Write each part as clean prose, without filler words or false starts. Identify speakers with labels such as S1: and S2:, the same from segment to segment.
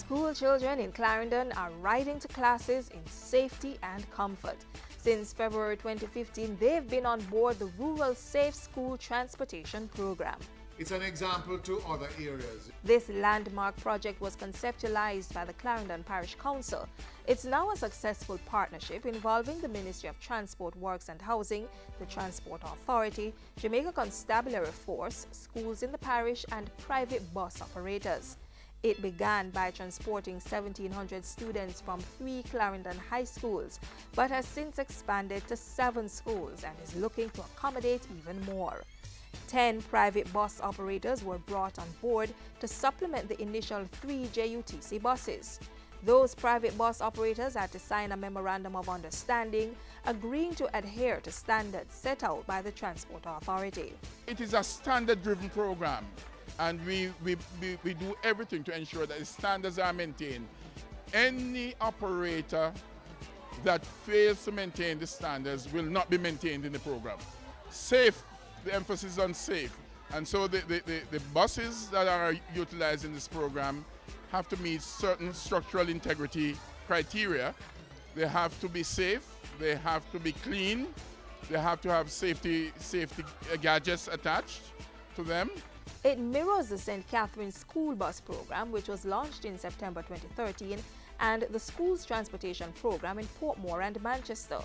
S1: School children in Clarendon are riding to classes in safety and comfort. Since February 2015, they've been on board the Rural Safe School Transportation Program.
S2: It's an example to other areas.
S1: This landmark project was conceptualized by the Clarendon Parish Council. It's now a successful partnership involving the Ministry of Transport, Works and Housing, the Transport Authority, Jamaica Constabulary Force, schools in the parish and private bus operators. It began by transporting 1,700 students from 3 Clarendon high schools, but has since expanded to 7 schools and is looking to accommodate even more. 10 private bus operators were brought on board to supplement the initial 3 JUTC buses. Those private bus operators had to sign a memorandum of understanding, agreeing to adhere to standards set out by the Transport Authority.
S3: It is a standard-driven program, and we do everything to ensure that the standards are maintained. Any operator that fails to maintain the standards will not be maintained in the program. Safe. The emphasis is on safe, and so the buses that are utilized in this program have to meet certain structural integrity criteria. They have to be safe, they have to be clean, they have to have safety gadgets attached to them.
S1: It mirrors the St. Catherine's School Bus Program, which was launched in September 2013, and the Schools Transportation Program in Portmore and Manchester.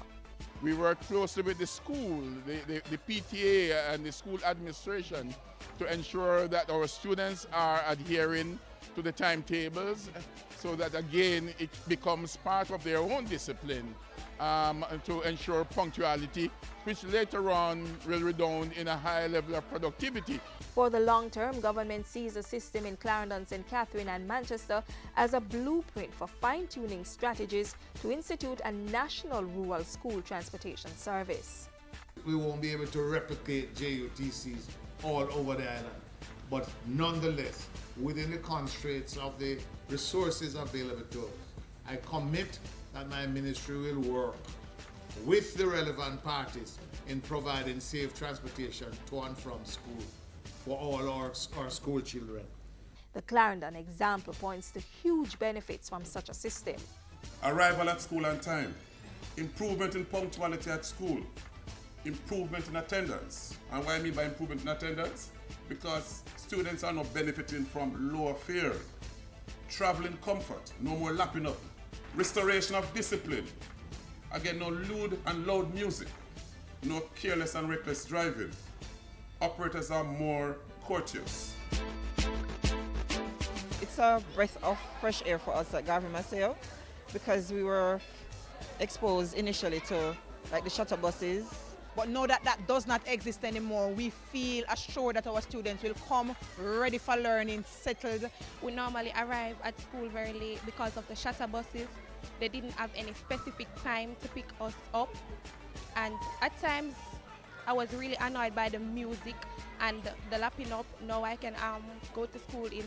S3: We work closely with the school, the PTA and the school administration to ensure that our students are adhering to the timetables so that again it becomes part of their own discipline to ensure punctuality, which later on will redound in a high level of productivity.
S1: For the long term, government sees the system in Clarendon, St. Catherine and Manchester as a blueprint for fine-tuning strategies to institute a national rural school transportation service.
S2: We won't be able to replicate JUTCs all over the island, but nonetheless, within the constraints of the resources available to us, I commit that my ministry will work with the relevant parties in providing safe transportation to and from school for all our school children.
S1: The Clarendon example points to huge benefits from such a system.
S4: Arrival at school on time, improvement in punctuality at school, improvement in attendance. And what I mean by improvement in attendance? Because students are not benefiting from lower fare, traveling comfort, no more lapping up, restoration of discipline, again no lewd and loud music, no careless and reckless driving. Operators are more courteous.
S5: It's a breath of fresh air for us at Gavin Maceo because we were exposed initially to like the shuttle buses.
S6: But now that that does not exist anymore, we feel assured that our students will come ready for learning, settled.
S7: We normally arrive at school very late because of the shuttle buses. They didn't have any specific time to pick us up. And at times, I was really annoyed by the music and the lapping up. Now I can go to school in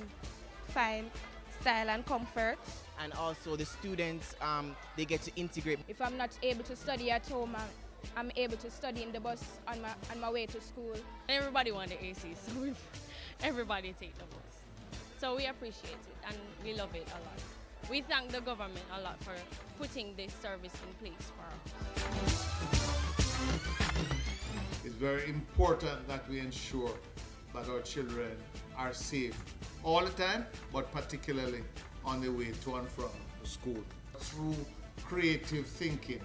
S7: fine style and comfort.
S8: And also the students, they get to integrate.
S9: If I'm not able to study at home, I'm able to study in the bus on my way to school.
S10: Everybody want the AC, so everybody take the bus. So we appreciate it and we love it a lot. We thank the government a lot for putting this service in place for us.
S2: It's very important that we ensure that our children are safe all the time, but particularly on the way to and from school. Through creative thinking,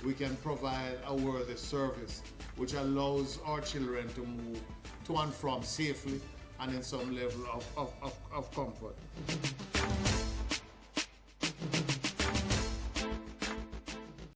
S2: we can provide a worthy service which allows our children to move to and from safely and in some level of comfort.